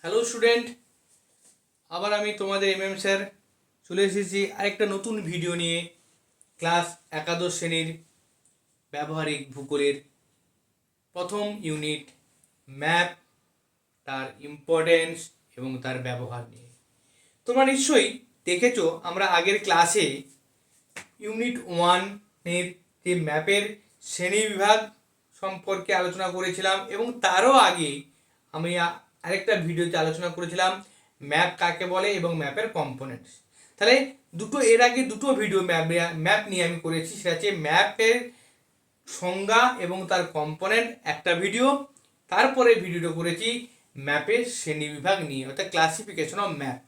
Hello student, আবার আমি তোমাদের স্যার চলে এসেছি আরেকটা নতুন ভিডিও নিয়ে। ক্লাস একাদশ শ্রেণীর ব্যবহারিক ভূগোলের প্রথম ইউনিট ম্যাপ, তার ইম্পর্টেন্স এবং তার ব্যবহার নিয়ে। তোমরা নিশ্চয়ই দেখেছো, আমরা আগের ক্লাসে ইউনিট 1-এর যে ম্যাপের শ্রেণীবিভাগ সম্পর্কে আলোচনা করেছিলাম এবং তারও আগে আমি আরেকটা ভিডিওতে আলোচনা করেছিলাম ম্যাপ কাকে বলে এবং ম্যাপের কম্পোনেন্টস। তাহলে এর আগে দুটো ভিডিও ম্যাপ নিয়ে আমি করেছি, সেটা হচ্ছে ম্যাপের সংজ্ঞা এবং তার কম্পোনেন্ট একটা ভিডিও, তারপরে ভিডিওটা করেছি ম্যাপের শ্রেণীবিভাগ নিয়ে, অর্থাৎ ক্লাসিফিকেশন অফ ম্যাপ।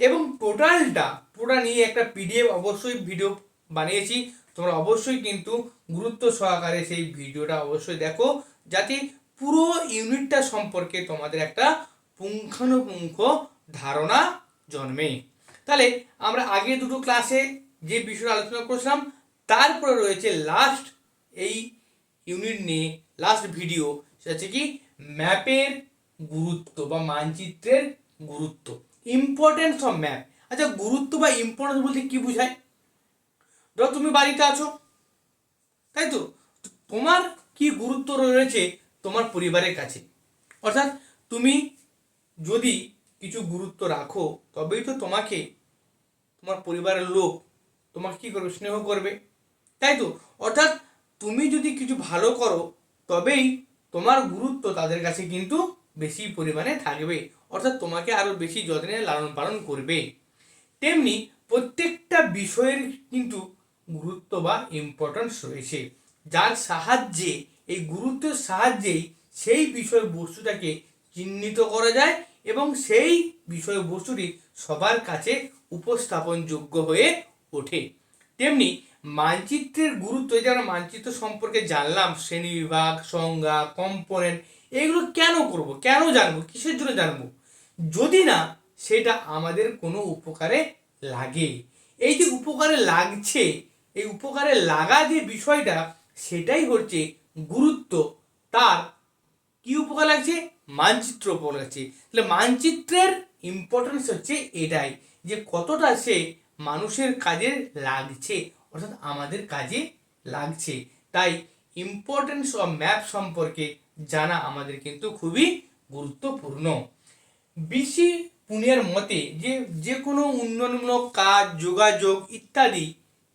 এবং পুরোটা নিয়ে একটা পিডিএফ অবশ্যই ভিডিও বানিয়েছি। তোমরা অবশ্যই কিন্তু গুরুত্ব সহকারে সেই ভিডিওটা অবশ্যই দেখো, যাতে পুরো ইউনিটটা সম্পর্কে তোমাদের একটা পুঙ্খানুপুঙ্খ ধারণা জন্মে। তাহলে আমরা আগে দুটো ক্লাসে যে বিষয়ে আলোচনা করেছিলাম, তারপরে রয়েছে লাস্ট এই ইউনিট নিয়ে লাস্ট ভিডিও, সেটা হচ্ছে কি ম্যাপের গুরুত্ব বা মানচিত্রের গুরুত্ব, ইম্পর্টেন্স অফ ম্যাপ। আচ্ছা, গুরুত্ব বা ইম্পর্টেন্স বলতে কি বোঝায়? ধরো তুমি বাড়িতে আছো, তাই তো, তোমার কি গুরুত্ব রয়েছে তোমার পরিবারের কাছে? অর্থাৎ তুমি যদি কিছু গুরুত্ব রাখো, তবেই তো তোমাকে তোমার পরিবারের লোক তোমাকে কি করবে? স্নেহ করবে, তাই তো। অর্থাৎ তুমি যদি কিছু ভালো করো, তবেই তোমার গুরুত্ব তাদের কাছে কিন্তু বেশি পরিমাণে থাকবে, অর্থাৎ তোমাকে আরো বেশি যত্নে লালন পালন করবে। তেমনি প্রত্যেকটা বিষয়ের কিন্তু গুরুত্ব বা ইম্পর্টেন্স রয়েছে, যার সাহায্যে, এই গুরুত্বের সাহায্যেই সেই বিষয় বস্তুটাকে চিহ্নিত করা যায় এবং সেই বিষয় বস্তুটি সবার কাছে উপস্থাপনযোগ্য হয়ে ওঠে। তেমনি মানচিত্রের গুরুত্ব, এই যে আমরা মানচিত্র সম্পর্কে জানলাম, শ্রেণীবিভাগ, সংজ্ঞা, কম্পোনেন্ট, এগুলো কেন করব, কেন জানবো, কিসের জন্য জানবো? যদি না সেটা আমাদের কোনো উপকারে লাগে। এই যে উপকারে লাগছে, এই উপকারে লাগা যে বিষয়টা, সেটাই হচ্ছে গুরুত্ব। তার কি উপকার লাগছে? মানচিত্র উপকার লাগছে। তাহলে মানচিত্রের ইম্পর্টেন্স হচ্ছে এটাই, যে কতটা সে মানুষের কাজে লাগছে, অর্থাৎ আমাদের কাজে লাগছে। তাই ইম্পর্টেন্স অফ ম্যাপ সম্পর্কে জানা আমাদের কিন্তু খুবই গুরুত্বপূর্ণ। বিসি পুনিয়ার মতে যে কোনো উন্নয়নমূলক কাজ, যোগাযোগ ইত্যাদি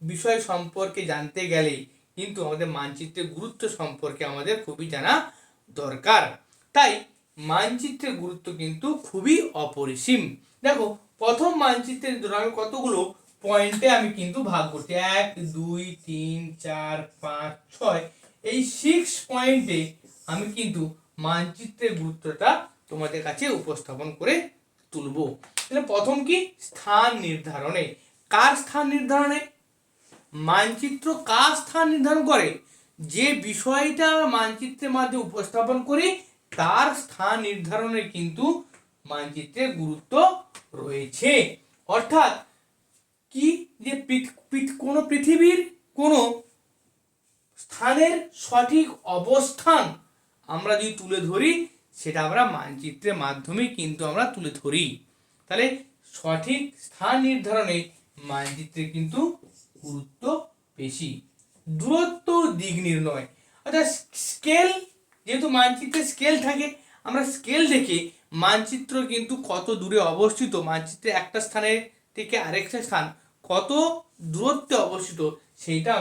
বিষয় সম্পর্কে জানতে গেলে কিন্তু আমাদের মানচিত্রের গুরুত্ব সম্পর্কে আমাদের খুবই জানা দরকার। তাই মানচিত্রের গুরুত্ব কিন্তু খুবই অপরিসীম। দেখো, প্রথম মানচিত্রের জন্য আমি কতগুলো পয়েন্টে আমি কিন্তু ভাগ করছি, 1 2 3 4 5 6, এই 6 পয়েন্টে আমি কিন্তু মানচিত্রের গুরুত্বটা তোমাদের কাছে উপস্থাপন করে তুলব। তাহলে প্রথম কি? স্থান নির্ধারণে। কার স্থান নির্ধারণে? মানচিত্র কার স্থান নির্ধারণ করে? যে বিষয়টা মানচিত্রের মাধ্যমে উপস্থাপন করি, তার স্থান নির্ধারণে কিন্তু মানচিত্রের গুরুত্ব রয়েছে। অর্থাৎ কি, যে কোনো পৃথিবীর কোনো স্থানের সঠিক অবস্থান আমরা যদি তুলে ধরি, সেটা আমরা মানচিত্রের মাধ্যমে কিন্তু আমরা তুলে ধরি। তাহলে সঠিক স্থান নির্ধারণে মানচিত্রে কিন্তু গুরুত্ব বেশি। দূরত্ব, দিক নির্ণয়, অর্থাৎ স্কেল, যেহেতু মানচিত্রে স্কেল থাকে, আমরা স্কেল দেখে মানচিত্র কিন্তু কত দূরে অবস্থিত, মানচিত্রে একটা স্থানের থেকে আরেকটা স্থান কত দূরত্বে অবস্থিত, সেইটা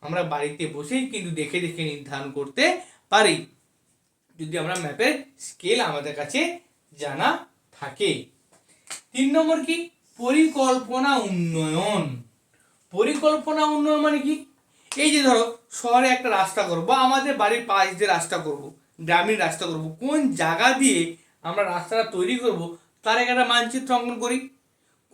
আমরা বাড়িতে বসেই কিন্তু দেখে দেখে নির্ধারণ করতে পারি, যদি আমরা ম্যাপের স্কেল আমাদের কাছে জানা থাকে। 3 নম্বর কি? পরিকল্পনা উন্নয়ন। পরিকল্পনা উন্নয়ন মানে কি? এই যে ধরো শহরে একটা রাস্তা করবো, বা আমাদের বাড়ির পাশ দিয়ে রাস্তা করব, গ্রামীণ রাস্তা করব, কোন জায়গা দিয়ে আমরা রাস্তাটা তৈরি করব, তার একটা মানচিত্র অঙ্কন করি।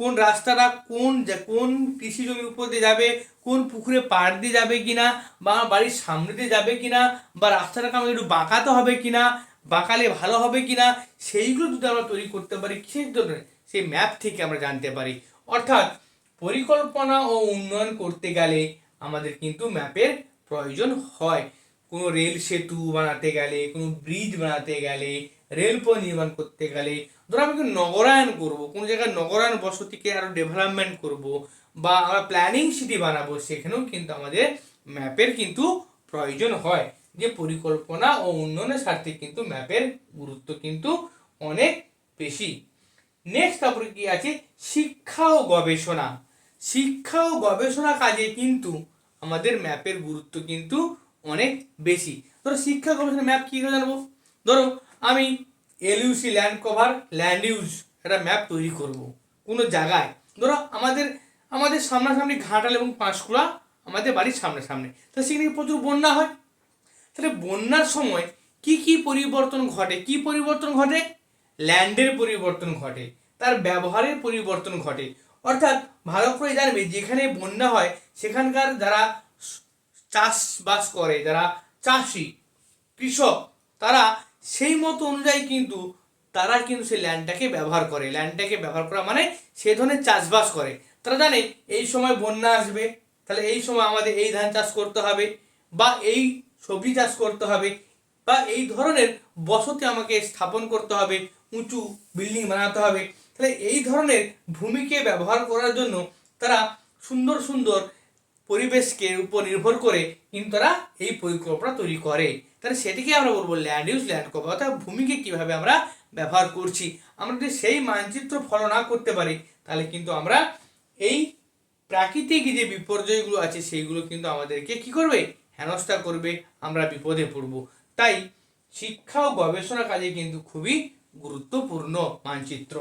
কোন রাস্তাটা কোন কৃষি জমির উপর দিয়ে যাবে, কোন পুকুরে পাড় দিয়ে যাবে কিনা, বা বাড়ির সামনে দিয়ে যাবে কিনা, বা রাস্তাটাকে আমাদের একটু বাঁকাতে হবে কিনা, বাঁকালে ভালো হবে কিনা, সেইগুলো যদি আমরা তৈরি করতে পারি, কিসের জন্য? সেই ম্যাপ থেকে আমরা জানতে পারি। অর্থাৎ পরিকল্পনা ও উন্নয়ন করতে গেলে আমাদের কিন্তু ম্যাপের প্রয়োজন হয়। কোনো রেল সেতু বানাতে গেলে, কোনো ব্রিজ বানাতে গেলে, রেলপথ নির্মাণ করতে গেলে, ধরো আমি নগরায়ন করব, কোনো জায়গায় নগরায়ন বসতিকে আরও ডেভেলপমেন্ট করব, বা আমরা প্ল্যানিং সিটি বানাবো, সেখানেও কিন্তু আমাদের ম্যাপের কিন্তু প্রয়োজন হয়। যে পরিকল্পনা ও উন্নয়নের স্বার্থে কিন্তু ম্যাপের গুরুত্ব কিন্তু অনেক বেশি। নেক্সট তারপরে কি আছে, শিক্ষা ও গবেষণা। শিক্ষা ও গবেষণা কাজে কিন্তু আমাদের ম্যাপের গুরুত্ব কিন্তু অনেক বেশি। ধরো শিক্ষা গবেষণা ম্যাপ কী করে জানবো, ধরো আমি এলইউসি ল্যান্ড কভার ল্যান্ড ইউজ একটা ম্যাপ তৈরি করব কোনো জায়গায়। ধরো আমাদের আমাদের সামনাসামনি ঘাটাল এবং পাঁশকুড়া আমাদের বাড়ির সামনে, তো সেখানে প্রচুর বন্যা হয়। তাহলে বন্যার সময় কি কি পরিবর্তন ঘটে, কি পরিবর্তন ঘটে, ল্যান্ডের পরিবর্তন ঘটে, তার ব্যবহারের পরিবর্তন ঘটে। অর্থাৎ ভালো করে জানবে যেখানে বন্যা হয় সেখানকার যারা চাষবাস করে, যারা চাষি কৃষক, তারা সেই মতো অনুযায়ী কিন্তু তারা কিন্তু সেই ল্যান্ডটাকে ব্যবহার করে। ল্যান্ডটাকে ব্যবহার করা মানে সেই ধরনের চাষবাস করে। তারা জানে এই সময় বন্যা আসবে, তাহলে এই সময় আমাদের এই ধান চাষ করতে হবে, বা এই সবজি চাষ করতে হবে, বা এই ধরনের বসতি আমাকে স্থাপন করতে হবে, উঁচু বিল্ডিং বানাতে হবে। তাহলে এই ধরনের ভূমিকে ব্যবহার করার জন্য তারা সুন্দর সুন্দর পরিবেশকে উপর নির্ভর করে কিন্তু তারা এই পরিকল্পনা তৈরি করে। তাহলে সেটিকে আমরা বলবো ল্যান্ড ইউজ ল্যান্ড কভার, অর্থাৎ ভূমিকে কীভাবে আমরা ব্যবহার করছি। আমরা যদি সেই মানচিত্র ফলো না করতে পারি তাহলে কিন্তু আমরা এই প্রাকৃতিক যে বিপর্যয়গুলো আছে সেইগুলো কিন্তু আমাদেরকে কি করবে, হেনস্থা করবে, আমরা বিপদে পড়ব। তাই শিক্ষা ও গবেষণা কাজে কিন্তু খুবই গুরুত্বপূর্ণ মানচিত্র।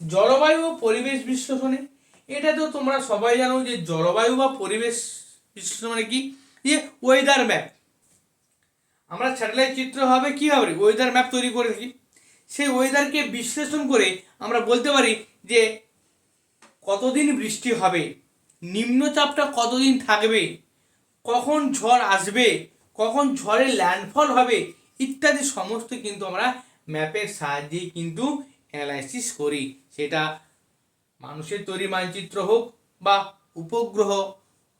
জলবায়ু ও পরিবেশ বিশ্লেষণে, এটা তো তোমরা সবাই জানো যে জলবায়ু বা পরিবেশ বিশ্লেষণ মানে কি, যে ওয়েদার ম্যাপ। আমরা স্যাটেলাইট চিত্র হবে কি হবে, ওয়েদার ম্যাপ তৈরি করে থাকি। সেই ওয়েদারকে বিশ্লেষণ করে আমরা বলতে পারি যে কতদিন বৃষ্টি হবে, নিম্নচাপটা কতদিন থাকবে, কখন ঝড় আসবে, কখন ঝড়ের ল্যান্ডফল হবে, ইত্যাদি সমস্ত কিন্তু আমরা ম্যাপের সাহায্যেই কিন্তু অ্যানালাইসিস করি। সেটা মানুষের তৈরি মানচিত্র হোক বা উপগ্রহ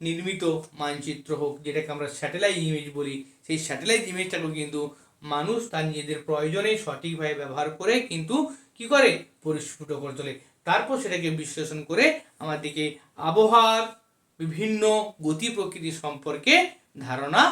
নির্মিত মানচিত্র হোক, যেটাকে আমরা স্যাটেলাইট ইমেজ বলি, সেই স্যাটেলাইট ইমেজটাকেও কিন্তু মানুষ তার নিজেদের প্রয়োজনে সঠিকভাবে ব্যবহার করে কিন্তু কি করে, পরিস্ফুট করে তোলে। তারপর সেটাকে বিশ্লেষণ করে আমাদেরকে আবহাওয়ার বিভিন্ন গতি প্রকৃতি সম্পর্কে ধারণা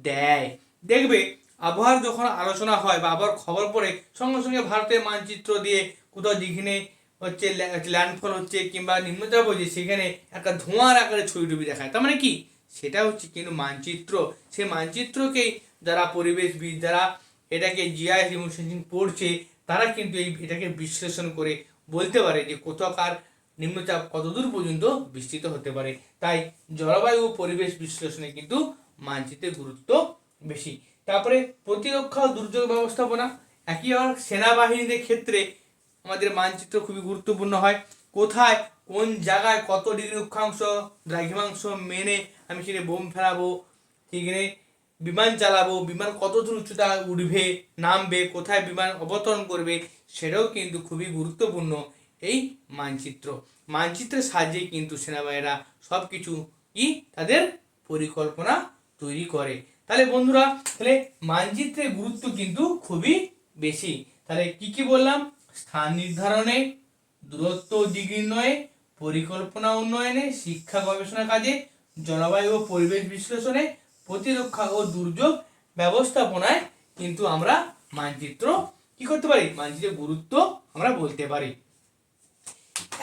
দেয়। দেখবে আবহাওয়ার যখন আলোচনা হয় বা আবহাওয়ার খবর পড়ে, সঙ্গে সঙ্গে ভারতের মানচিত্র দিয়ে কোথাও যেখানে হচ্ছে ল্যান্ডফল হচ্ছে কিংবা নিম্নচাপ হচ্ছে সেখানে একটা ধোঁয়ার আকারে ছবি দেখায়। তার মানে কি, সেটা হচ্ছে কিন্তু মানচিত্র। সেই মানচিত্রকেই যারা পরিবেশবিদ, যারা এটাকে জিআইএস রিমোট সেন্সিং পড়ছে, তারা কিন্তু এটাকে বিশ্লেষণ করে বলতে পারে যে কোথাকার নিম্নচাপ কতদূর পর্যন্ত বিস্তৃত হতে পারে। তাই জলবায়ু ও পরিবেশ বিশ্লেষণে কিন্তু মানচিত্রের গুরুত্ব বেশি। তারপরে প্রতিরক্ষা ও দুর্যোগ ব্যবস্থাপনা, একইভাবে সেনাবাহিনীদের ক্ষেত্রে আমাদের মানচিত্র খুবই গুরুত্বপূর্ণ হয়। কোথায় কোন জায়গায় কত ডিগ্রি অক্ষাংশ দ্রাঘিমাংশ মেনে আমি সেখানে বোম ফেলাবো, সেখানে বিমান চালাবো, বিমান কত দূর উচ্চতা উঠবে নামবে, কোথায় বিমান অবতরণ করবে, সেটাও কিন্তু খুবই গুরুত্বপূর্ণ এই মানচিত্র। মানচিত্রের সাহায্যেই কিন্তু সেনাবাহিনীরা সব কিছু কি তাদের পরিকল্পনা তৈরি করে। তাহলে বন্ধুরা, তাহলে মানচিত্রের গুরুত্ব কিন্তু খুবই বেশি। তাহলে কি কি বললাম, স্থান নির্ধারণে, দূরত্ব ও দিক নির্ণয়ে, পরিকল্পনা উন্নয়নে, শিক্ষা গবেষণা কাজে, জলবায়ু ও পরিবেশ বিশ্লেষণে, প্রতিরক্ষা ও দুর্যোগ ব্যবস্থাপনায় কিন্তু আমরা মানচিত্র কি করতে পারি, মানচিত্রের গুরুত্ব আমরা বলতে পারি।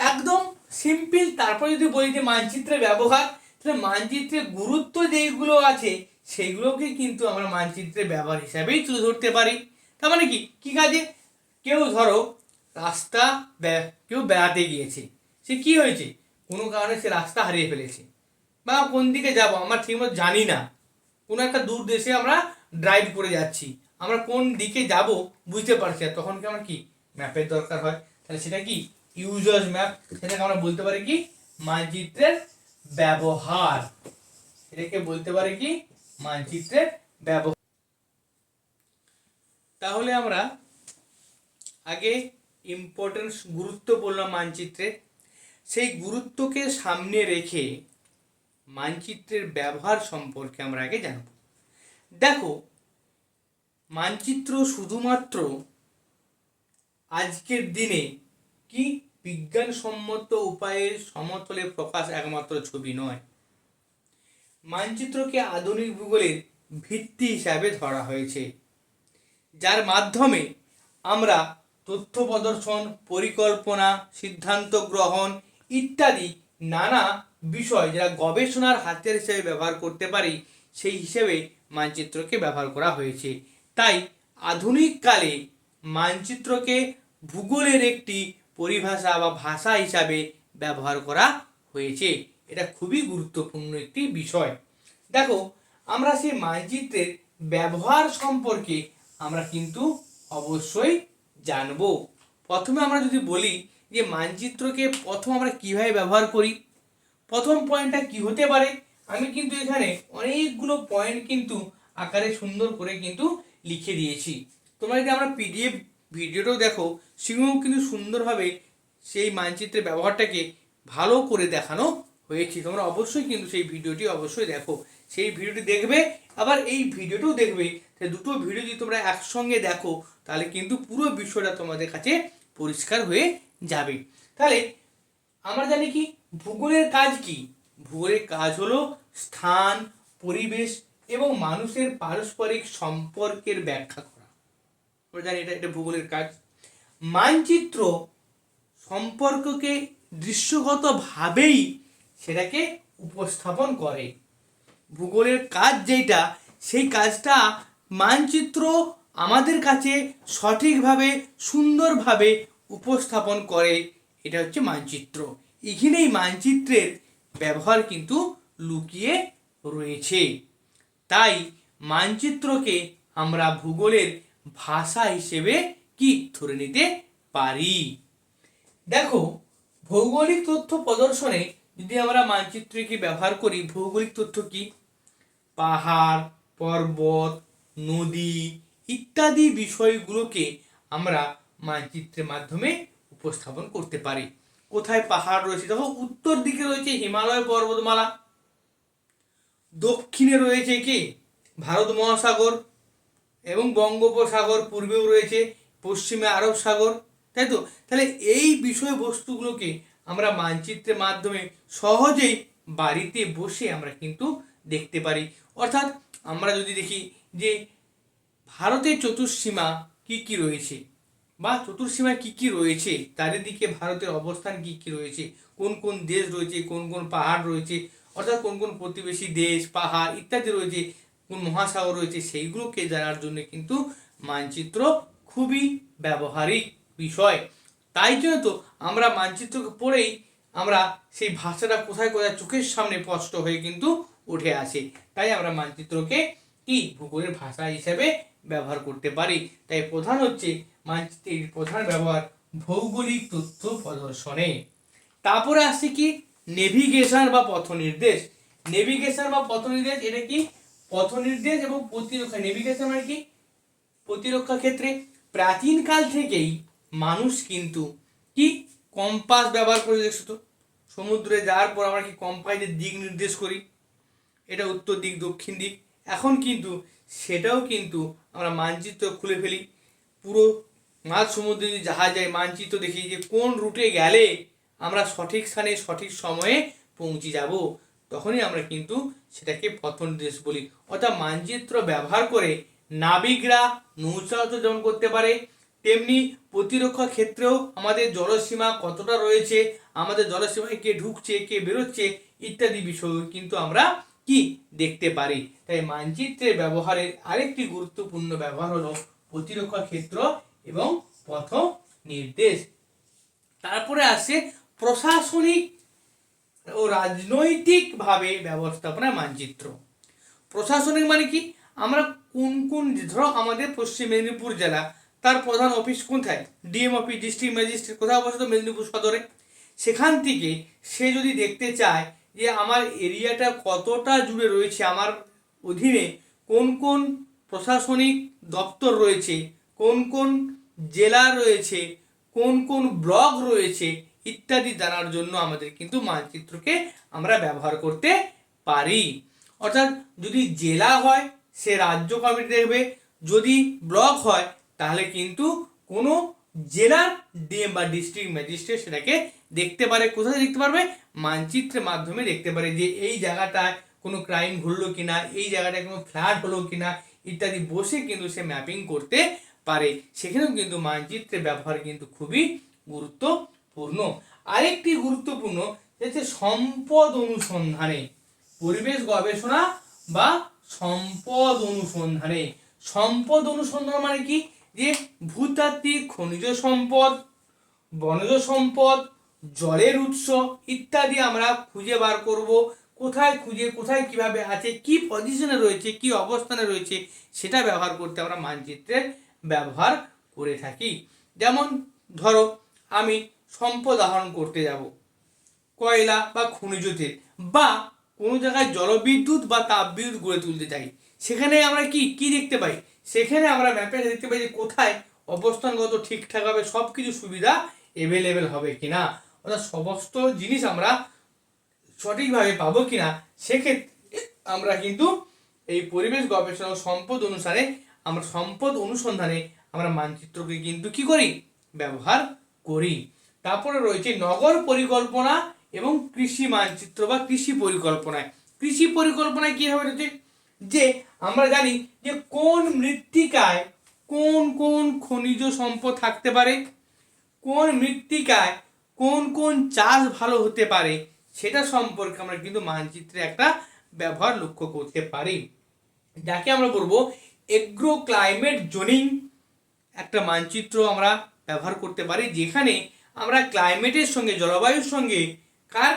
একদম সিম্পল। তারপর যদি বলি যে মানচিত্রের ব্যবহার, তাহলে মানচিত্রের গুরুত্ব যেগুলো আছে সেইগুলোকে কিন্তু আমরা মানচিত্রের ব্যবহার হিসাবেই তুলে ধরতে পারি। তার মানে কি, কি কাজে, কেউ ধরো রাস্তা কেউ বেড়াতে গিয়েছে, সে কি হয়েছে, কোনো কারণে সে রাস্তা হারিয়ে ফেলেছে, বা কোন দিকে যাব আমরা ঠিকমতো জানি না, কোনো একটা দূর দেশে আমরা ড্রাইভ করে যাচ্ছি, আমরা কোন দিকে যাব বুঝতে পারছি না, তখন কি আমার কি ম্যাপের দরকার হয়। তাহলে সেটা কি ইউজার্স ম্যাপ, সেটাকে আমরা বলতে পারি কি মানচিত্রের ব্যবহার, এটাকে বলতে পারি কি মানচিত্রের ব্যবহার। তাহলে আমরা আগে ইম্পর্টেন্স গুরুত্ব বললাম মানচিত্রের, সেই গুরুত্বকে সামনে রেখে মানচিত্রের ব্যবহার সম্পর্কে আমরা আগে জানব। দেখো, মানচিত্র শুধুমাত্র আজকের দিনে কি বিজ্ঞানসম্মত উপায়ে সমতলে প্রকাশ একমাত্র ছবি নয়, মানচিত্রকে আধুনিক ভূগোলের ভিত্তি হিসাবে ধরা হয়েছে, যার মাধ্যমে আমরা তথ্য প্রদর্শন, পরিকল্পনা, সিদ্ধান্ত গ্রহণ ইত্যাদি নানা বিষয় যারা গবেষণার হাতিয়ার হিসেবে ব্যবহার করতে পারি, সেই হিসেবে মানচিত্রকে ব্যবহার করা হয়েছে। তাই আধুনিক কালে মানচিত্রকে ভূগোলের একটি পরিভাষা বা ভাষা হিসাবে ব্যবহার করা হয়েছে। এটা খুবই গুরুত্বপূর্ণ একটি বিষয়। দেখো, আমরা সেই মানচিত্রের ব্যবহার সম্পর্কে আমরা কিন্তু অবশ্যই জানব। প্রথমে আমরা যদি বলি যে মানচিত্রকে প্রথম আমরা কিভাবে ব্যবহার করি, প্রথম পয়েন্টটা কি হতে পারে, আমি কিন্তু এখানে অনেকগুলো পয়েন্ট কিন্তু আকারে সুন্দর করে কিন্তু লিখে দিয়েছি। তোমরা যদি আমরা পিডিএফ ভিডিওটাও দেখো, সেগুলো কিন্তু সুন্দরভাবে সেই মানচিত্রের ব্যবহারটাকে ভালো করে দেখানো হয়েছে। তোমরা অবশ্যই কিন্তু সেই ভিডিওটি অবশ্যই দেখো, সেই ভিডিওটি দেখবে, আবার এই ভিডিওটাও দেখবে। দুটো ভিডিও যদি তোমরা একসঙ্গে দেখো তাহলে কিন্তু পুরো বিষয়টা তোমাদের কাছে পরিষ্কার হয়ে যাবে। তাহলে আমরা জানি কি ভূগোলের কাজ কি? ভূগোলের কাজ হলো স্থান, পরিবেশ এবং মানুষের পারস্পরিক সম্পর্কের ব্যাখ্যা করা। আমরা জানি এটা ভূগোলের কাজ। মানচিত্র সম্পর্ককে দৃশ্যগতভাবেই সেটাকে উপস্থাপন করে। ভূগোলের কাজ যেটা, সেই কাজটা মানচিত্র আমাদের কাছে সঠিকভাবে সুন্দরভাবে উপস্থাপন করে। এটা হচ্ছে মানচিত্র। এখানেই মানচিত্রের ব্যবহার কিন্তু লুকিয়ে রয়েছে। তাই মানচিত্রকে আমরা ভূগোলের ভাষা হিসেবে কি ধরে নিতে পারি। দেখো, ভৌগোলিক তথ্য প্রদর্শনে যদি আমরা মানচিত্রকে ব্যবহার করি, ভৌগোলিক তথ্য কি? পাহাড়, পর্বত, নদী ইত্যাদি বিষয়গুলোকে আমরা মানচিত্রের মাধ্যমে উপস্থাপন করতে পারি। কোথায় পাহাড় রয়েছে? দেখো, উত্তর দিকে রয়েছে হিমালয় পর্বতমালা, দক্ষিণে রয়েছে কি ভারত মহাসাগর এবং বঙ্গোপসাগর, পূর্বেও রয়েছে পশ্চিমে আরব সাগর, তাই তো? তাহলে এই বিষয়বস্তুগুলোকে আমরা মানচিত্রের মাধ্যমে সহজেই বাড়িতে বসে আমরা কিন্তু দেখতে পারি। অর্থাৎ আমরা যদি দেখি যে ভারতের চতুর্সীমা কি কি রয়েছে, বা চতুর্সীমায় কি কি রয়েছে, চারিদিকে ভারতের অবস্থান কি কি রয়েছে, কোন কোন দেশ রয়েছে, কোন কোন পাহাড় রয়েছে, অর্থাৎ কোন কোন প্রতিবেশী দেশ, পাহাড় ইত্যাদি রয়েছে, কোন মহাসাগর রয়েছে, সেইগুলোকে জানার জন্য কিন্তু মানচিত্র খুবই ব্যবহারিক বিষয়। তাই জন্য তো আমরা মানচিত্রকে পড়েই আমরা সেই ভাষাটা কোথায় কোথায় চোখের সামনে স্পষ্ট হয়ে কিন্তু উঠে আসে। তাই আমরা মানচিত্রকে কি ভূগোলের ভাষা হিসেবে ব্যবহার করতে পারি। তাই প্রধান হচ্ছে মানচিত্রের প্রধান ব্যবহার ভৌগোলিক তথ্য প্রদর্শনে। তারপরে আসছে কি নেভিগেশন বা পথ নির্দেশ। নেভিগেশন বা পথ নির্দেশ, এটা কি পথ নির্দেশ এবং প্রতিরক্ষা। নেভিগেশন মানে কি প্রতিরক্ষা ক্ষেত্রে প্রাচীন কাল থেকেই মানুষ কিন্তু কি কম্পাস ব্যবহার করে। দেখছো তো, সমুদ্রে যাওয়ার পর আমরা কি কম্পাসের দিক নির্দেশ করি, এটা উত্তর দিক, দক্ষিণ দিক। এখন কিন্তু সেটাও কিন্তু আমরা মানচিত্র খুলে ফেলি, পুরো মাঝ সমুদ্রে যদি জাহাজ যায় মানচিত্র দেখি যে কোন রুটে গেলে আমরা সঠিক স্থানে সঠিক সময়ে পৌঁছে যাব, তখনই আমরা কিন্তু সেটাকে পথ নির্দেশ বলি। অর্থাৎ মানচিত্র ব্যবহার করে নাবিকরা নৌচলাচল যেমন করতে পারে, তেমনি প্রতিরক্ষা ক্ষেত্রেও আমাদের জলসীমা কতটা রয়েছে, আমাদের জলসীমায় কে ঢুকছে কে বেরোচ্ছে ইত্যাদি বিষয় কিন্তু আমরা কি দেখতে পারি। তাই মানচিত্রের ব্যবহারের আরেকটি গুরুত্বপূর্ণ ব্যবহার হলো প্রতিরক্ষা ক্ষেত্র এবং পথ নির্দেশ। তারপরে আসে প্রশাসনিক ও রাজনৈতিকভাবে ব্যবস্থাপনা মানচিত্র। প্রশাসনিক মানে কি, আমরা কোন কোন, ধরো আমাদের পশ্চিম মেদিনীপুর জেলা, তার প্রধান অফিস কোথায়? ডিএম অফিস, ডিস্ট্রিক্ট ম্যাজিস্ট্রেট কোথায় অবস্থিত? মেদিনীপুর সদরে। সেখান থেকে সে যদি দেখতে চায় যে আমার এরিয়াটা কতটা জুড়ে রয়েছে, আমার অধীনে কোন কোন প্রশাসনিক দপ্তর রয়েছে, কোন কোন জেলা রয়েছে, কোন কোন ব্লক রয়েছে ইত্যাদি জানার জন্য আমাদের কিন্তু মানচিত্রকে আমরা ব্যবহার করতে পারি। অর্থাৎ যদি জেলা হয় সে রাজ্য কমিটি দেখবে, যদি ব্লক হয় তাহলে কিন্তু কোনো জেলার ডিএম বা ডিস্ট্রিক্ট ম্যাজিস্ট্রেট সেটাকে দেখতে পারে। কোথায় দেখতে পারবে? মানচিত্রের মাধ্যমে দেখতে পারে যে এই জায়গাটায় কোনো ক্রাইম ঘটলো কিনা, এই জায়গাটায় কোনো ফ্ল্যাট হলো কিনা ইত্যাদি বসে কিন্তু সে ম্যাপিং করতে পারে। সেখানেও কিন্তু মানচিত্রের ব্যবহার কিন্তু খুবই গুরুত্বপূর্ণ। আরেকটি গুরুত্বপূর্ণ হচ্ছে সম্পদ অনুসন্ধানে, পরিবেশ গবেষণা বা সম্পদ অনুসন্ধানে। সম্পদ অনুসন্ধান মানে কি? যে ভূতাত্ত্বিক, খনিজ সম্পদ, বনজ সম্পদ, জলের উৎস ইত্যাদি আমরা খুঁজে বার করব। কোথায় খুঁজে, কোথায় কিভাবে আছে, কি পজিশনে রয়েছে, কি অবস্থানে রয়েছে, সেটা ব্যবহার করতে আমরা মানচিত্রের ব্যবহার করে থাকি। যেমন ধরো আমি সম্পদ আহরণ করতে যাব, কয়লা বা খনিজ তেল, বা কোনো জায়গায় জলবিদ্যুৎ বা তাপবিদ্যুৎ গড়ে তুলতে চাই, সেখানে আমরা কি কি দেখতে পাই? সেখানে আমরা ম্যাপে দেখতে পাই যে কোথায় অবস্থানগত ঠিকঠাক হবে, সব কিছু সুবিধা অ্যাভেলেবেল হবে কিনা, অর্থাৎ সমস্ত জিনিস আমরা সঠিকভাবে পাবো কিনা। সেক্ষেত্রে আমরা কিন্তু এই পরিবেশ গবেষণা ও সম্পদ অনুসন্ধানে আমরা মানচিত্রকে কিন্তু কি করি? ব্যবহার করি। তারপরে রয়েছে নগর পরিকল্পনা এবং কৃষি মানচিত্র বা কৃষি পরিকল্পনায়। কৃষি পরিকল্পনায় কি হবে রয়েছে? যে আমরা জানি যে কোন মৃত্তিকায় কোন কোন খনিজ সম্পদ থাকতে পারে, কোন মৃত্তিকায় কোন কোন চাষ ভালো হতে পারে, সেটা সম্পর্কে আমরা কিন্তু মানচিত্রে একটা ব্যবহার লক্ষ্য করতে পারি, যাকে আমরা বলবো এগ্রো ক্লাইমেট জোনিং। একটা মানচিত্র আমরা ব্যবহার করতে পারি যেখানে আমরা ক্লাইমেটের সঙ্গে, জলবায়ুর সঙ্গে কার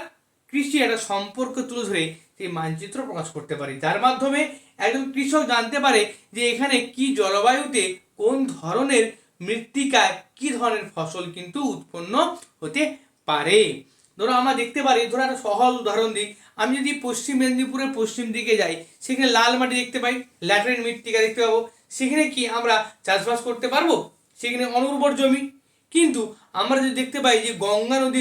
কৃষি একটা সম্পর্ক তুলে ধরে সেই মানচিত্র প্রকাশ করতে পারি, যার মাধ্যমে একজন কৃষক জানতে পারে যে এখানে কি জলবায়ুতে কোন ধরনের মৃত্তিকায় কি ধরনের ফসল কিন্তু উৎপন্ন হতে পারে। ধরো আমরা দেখতে পারি, ধরো একটা সহজ উদাহরণ দিই, আমি যদি পশ্চিম মেদিনীপুরের পশ্চিম দিকে যাই, সেখানে লাল মাটি দেখতে পাই, ল্যাটেরাইট মৃত্তিকা দেখতে পাবো, সেখানে কি আমরা চাষবাস করতে পারবো? সেখানে অনুর্বর জমি। কিন্তু আমরা যদি দেখতে পাই যে গঙ্গা নদী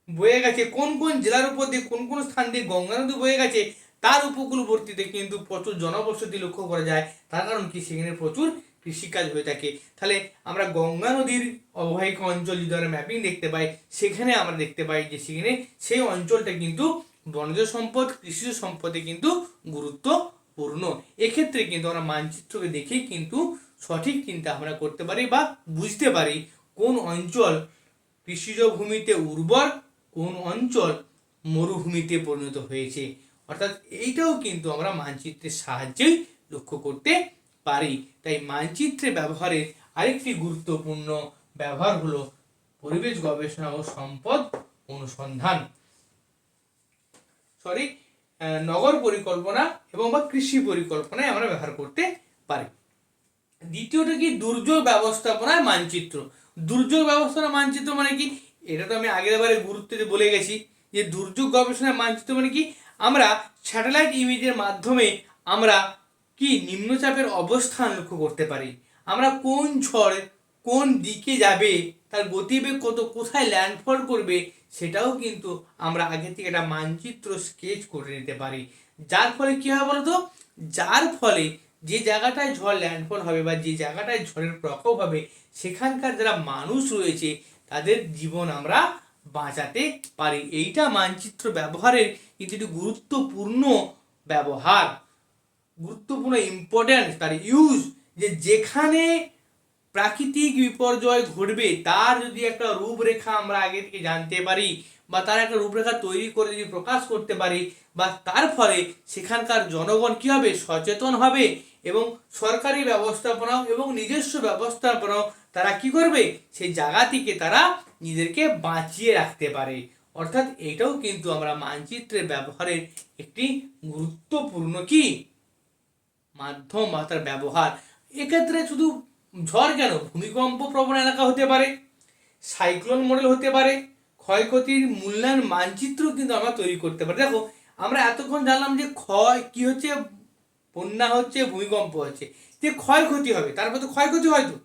বয়ে গেছে, কোন কোন জেলার উপর দিয়ে, কোন কোন স্থান দিয়ে গঙ্গা নদী বয়ে গেছে, তার উপকূলবর্তীতে কিন্তু প্রচুর জনবসতি লক্ষ্য করা যায়। তার কারণ কি? সেখানে প্রচুর কৃষিকাজ হয়ে থাকে। তাহলে আমরা গঙ্গা নদীর অববাহিকা অঞ্চল যদি আমরা ম্যাপিং দেখতে পাই, সেখানে আমরা দেখতে পাই যে সেখানে সেই অঞ্চলটা কিন্তু বনজ সম্পদ, কৃষিজ সম্পদে কিন্তু গুরুত্বপূর্ণ। এক্ষেত্রে কিন্তু আমরা মানচিত্রকে দেখেই কিন্তু সঠিক চিন্তা আমরা করতে পারি বা বুঝতে পারি কোন অঞ্চল কৃষিজ ভূমিতে উর্বর, কোন অঞ্চল মরুভূমিতে পরিণত হয়েছে। অর্থাৎ এইটাও কিন্তু আমরা মানচিত্রের সাহায্যেই লক্ষ্য করতে পারি। তাই মানচিত্রে ব্যবহারের আরেকটি গুরুত্বপূর্ণ ব্যবহার হলো পরিবেশ গবেষণা ও সম্পদ অনুসন্ধান, নগর পরিকল্পনা এবং বা কৃষি পরিকল্পনায় আমরা ব্যবহার করতে পারি। দ্বিতীয়টা কি? দুর্যোগ ব্যবস্থাপনায় মানচিত্র। দুর্যোগ ব্যবস্থাপনা মানচিত্র মানে কি? এটা তো আমি আগের বারে গুরুত্ব দিয়ে বলে গেছি যে দুর্যোগ গবেষণায় মানচিত্র মানে কি? আমরা স্যাটেলাইট ইমেজের মাধ্যমে আমরা কি নিম্নচাপের অবস্থান লক্ষ্য করতে পারি, আমরা কোন ঝড় কোন দিকে যাবে, তার গতিবেগ কত, কোথায় ল্যান্ডফল করবে, সেটাও কিন্তু আমরা আগে থেকে একটা মানচিত্র স্কেচ করে নিতে পারি। যার ফলে কি হবে বলতো? যার ফলে যে জায়গাটায় ঝড় ল্যান্ডফল হবে বা যে জায়গাটায় ঝড়ের প্রকোপ হবে, সেখানকার যারা মানুষ রয়েছে তাদের জীবন আমরা বাঁচাতে পারি। এইটা মানচিত্র ব্যবহারের কিন্তু একটি গুরুত্বপূর্ণ ব্যবহার, গুরুত্বপূর্ণ ইম্পর্টেন্স তার ইউজ। যে যেখানে প্রাকৃতিক বিপর্যয় ঘটবে তার যদি একটা রূপরেখা আমরা আগে থেকে জানতে পারি বা তার একটা রূপরেখা তৈরি করে যদি প্রকাশ করতে পারি, বা তার ফলে সেখানকার জনগণ কী হবে? সচেতন হবে এবং সরকারি ব্যবস্থাপনাও এবং নিজস্ব ব্যবস্থাপনাও তারা কি করবে? সেই জায়গাটিকে তারা নিজেদেরকে বাঁচিয়ে রাখতে পারে। অর্থাৎ এটাও কিন্তু আমরা মানচিত্রের ব্যবহারের একটি গুরুত্বপূর্ণ কি মাধ্যম বা তার ব্যবহার। এক্ষেত্রে শুধু ঝড় কেন, ভূমিকম্প প্রবণ এলাকা হতে পারে, সাইক্লোন মডেল হতে পারে, ক্ষয়ক্ষতির মূল্যায়ন মানচিত্র কিন্তু আমরা তৈরি করতে পারি। দেখো আমরা এতক্ষণ জানলাম যে ক্ষয় কি হচ্ছে, বন্যা হচ্ছে, ভূমিকম্প হচ্ছে, যে ক্ষয়ক্ষতি হবে, তারপর তো ক্ষয়ক্ষতি হয়তো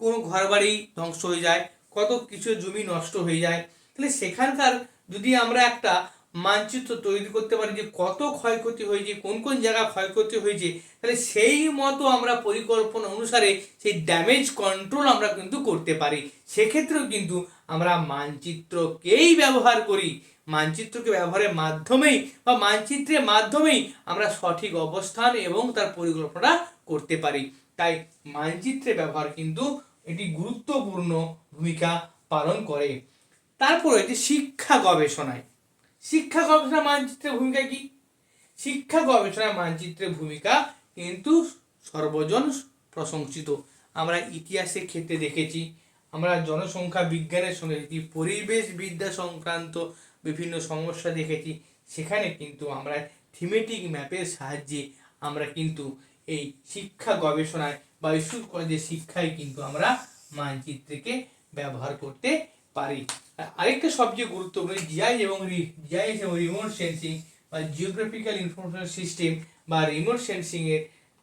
কোনো ঘরবাড়ি ধ্বংস হয়ে যায়, কত কিছু জমি নষ্ট হয়ে যায়। তাহলে সেখানকার যদি আমরা একটা মানচিত্র তৈরি করতে পারি যে কত ক্ষয়ক্ষতি হয়েছে, কোন কোন জায়গা ক্ষয়ক্ষতি হয়েছে, তাহলে সেই মতো আমরা পরিকল্পনা অনুসারে সেই ড্যামেজ কন্ট্রোল আমরা কিন্তু করতে পারি। সেক্ষেত্রেও কিন্তু আমরা মানচিত্রকেই ব্যবহার করি। মানচিত্রকে ব্যবহারের মাধ্যমেই বা মানচিত্রের মাধ্যমেই আমরা সঠিক অবস্থান এবং তার পরিকল্পনা করতে পারি। তাই মানচিত্রের ব্যবহার কিন্তু এটি গুরুত্বপূর্ণ ভূমিকা পালন করে। তারপরে যে শিক্ষা গবেষণায় মানচিত্রের ভূমিকা কি? শিক্ষা গবেষণায় মানচিত্রের ভূমিকা কিন্তু সর্বজন প্রশংসিত। আমরা ইতিহাসের ক্ষেত্রে দেখেছি, আমরা জনসংখ্যা বিজ্ঞানের সঙ্গে পরিবেশ বিদ্যা সংক্রান্ত বিভিন্ন সমস্যা দেখেছি। সেখানে কিন্তু আমরা থিমেটিক ম্যাপের সাহায্যে আমরা কিন্তু এই শিক্ষা গবেষণায় বা স্কুল কলেজের শিক্ষায় কিন্তু আমরা মানচিত্রকে ব্যবহার করতে পারি। আরেকটা সবচেয়ে গুরুত্বপূর্ণ জিআইএস এবং রিমোট সেন্সিং বা জিওগ্রাফিক্যাল ইনফরমেশন সিস্টেম বা রিমোট সেন্সিং এর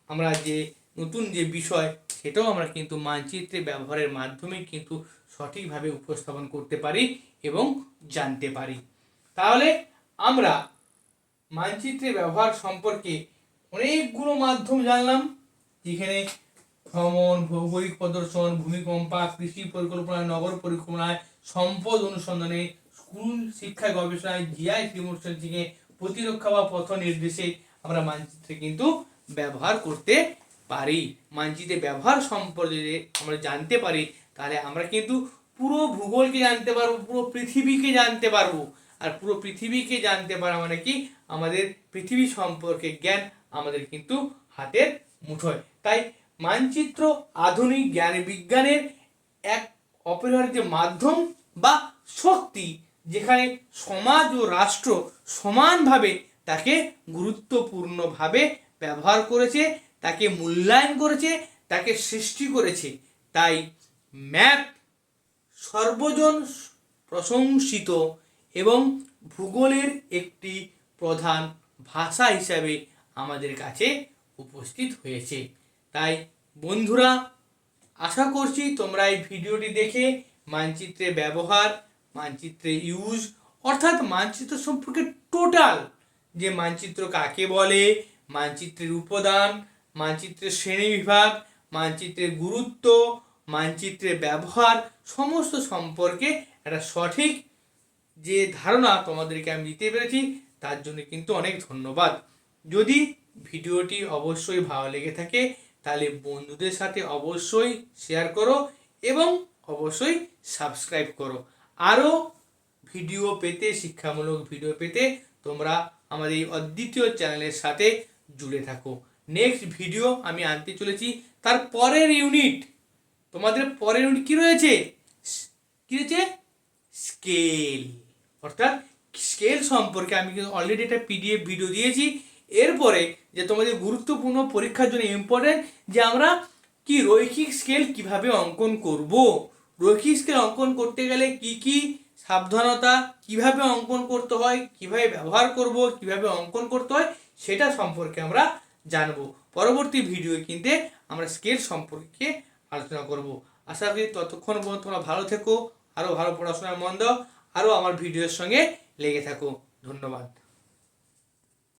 আমরা যে নতুন যে বিষয়, সেটাও আমরা কিন্তু মানচিত্রে ব্যবহারের মাধ্যমে কিন্তু সঠিকভাবে উপস্থাপন করতে পারি এবং জানতে পারি। তাহলে আমরা মানচিত্রের ব্যবহার সম্পর্কে অনেকগুলো মাধ্যম জানলাম, যেখানে ভ্রমণ, ভৌগোলিক প্রদর্শন, ভূমিকম্পা, কৃষি পরিকল্পনায়, নগর পরিকল্পনায়, সম্পদ অনুসন্ধানে, স্কুল শিক্ষা গবেষণায়, জিআইএস রিমোট সেন্সিংয়ে, প্রতিরক্ষা বা পথ নির্দেশে আমরা মানচিত্রে কিন্তু ব্যবহার করতে পারি। মানচিত্রের ব্যবহার সম্পর্কে যদি আমরা জানতে পারি, তাহলে আমরা কিন্তু পুরো ভূগোলকে জানতে পারবো, পুরো পৃথিবীকে জানতে পারবো। আর পুরো পৃথিবীকে জানতে পারা মানে কি, আমাদের পৃথিবী সম্পর্কে জ্ঞান আমাদের কিন্তু হাতের মুঠোয়। তাই মানচিত্র আধুনিক জ্ঞান বিজ্ঞানের এক অপরিহার্য মাধ্যম বা শক্তি, যেখানে সমাজ ও রাষ্ট্র সমানভাবে তাকে গুরুত্বপূর্ণভাবে ব্যবহার করেছে, তাকে মূল্যায়ন করেছে, তাকে সৃষ্টি করেছে। তাই ম্যাপ সর্বজন প্রশংসিত এবং ভূগোলের একটি প্রধান ভাষা হিসাবে আমাদের কাছে উপস্থিত হয়েছে। তাই বন্ধুরা, আশা করছি তোমরা এই ভিডিওটি দেখে মানচিত্রের ব্যবহার, মানচিত্রের ইউজ অর্থাৎ মানচিত্র সম্পর্কে টোটাল যে মানচিত্র কাকে বলে, মানচিত্রের উপাদান, মানচিত্রের শ্রেণীবিভাগ, মানচিত্রের গুরুত্ব, মানচিত্রের ব্যবহার সমস্ত সম্পর্কে একটা সঠিক যে ধারণা তোমাদেরকে আমি দিতে পেরেছি, তার জন্য কিন্তু অনেক ধন্যবাদ। যদি ভিডিওটি অবশ্যই ভালো লেগে থাকে, তাহলে বন্ধুদের সাথে অবশ্যই শেয়ার করো এবং অবশ্যই সাবস্ক্রাইব করো। আরও ভিডিও পেতে, শিক্ষামূলক ভিডিও পেতে তোমরা আমাদের এই অদ্বিতীয় চ্যানেলের সাথে জুড়ে থাকো। নেক্সট ভিডিও আমি আনতে চলেছি, তার পরের ইউনিট, তোমাদের পরের ইউনিট কী রয়েছে? স্কেল। অর্থাৎ স্কেল সম্পর্কে আমি কিন্তু অলরেডি একটা পিডিএফ ভিডিও দিয়েছি। এরপরে যে তোমাদের গুরুত্বপূর্ণ পরীক্ষার জন্য ইম্পর্টেন্ট, যে আমরা কি রৈখিক স্কেল কিভাবে অঙ্কন করব, রৈখিক স্কেল অঙ্কন করতে গেলে কি কি সাবধানতা, কিভাবে অঙ্কন করতে হয়, কিভাবে ব্যবহার করব, কিভাবে অঙ্কন করতে হয়, সেটা সম্পর্কে আমরা জানবো। পরবর্তী ভিডিও কিন্তু আমরা স্কেল সম্পর্কে আলোচনা করব। আশা করি ততক্ষণ পর্যন্ত তোমরা ভালো থেকো, আরও ভালো পড়াশোনায় মন দাও, আরও আমার ভিডিওর সঙ্গে লেগে থাকো। ধন্যবাদ।